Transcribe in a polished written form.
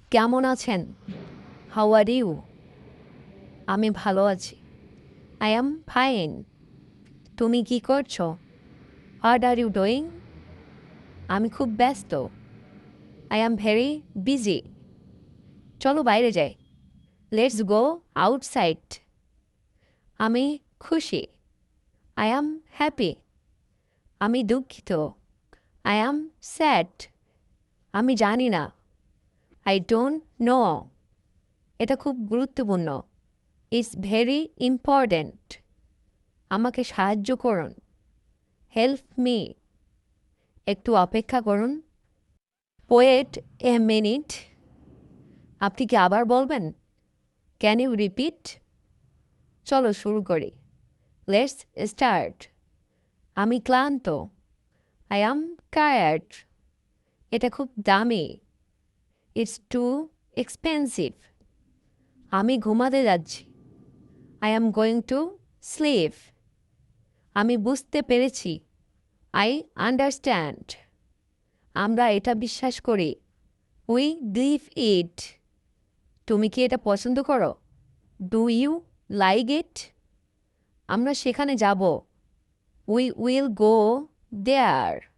কেমন আছেন? How are you? আমি ভালো আছি। I am fine. তুমি কি করছো? What are you doing? আমি খুব ব্যস্ত। I am very busy. চলো বাইরে যাই। Let's go outside. আমি খুশি। I am happy. আমি দুঃখিত। I am sad. আমি জানি না। I don't know. এটা খুব গুরুত্বপূর্ণ। It's very important. আমাকে সাহায্য করুন। Help me. একটু অপেক্ষা করুন। Wait a minute. আপনি কি আবার বলবেন? Can you repeat? চলো শুরু করি। Let's start. আমি ক্লান্ত। I am tired. এটা খুব দামি। It's too expensive. আমি ঘুমাতে যাচ্ছি। I am going to sleep. আমি বুঝতে পেরেছি। I understand. আমরা এটা বিশ্বাস করি। We believe it. তুমি কি এটা পছন্দ করো? Do you like it? আমরা সেখানে যাব। We will go there.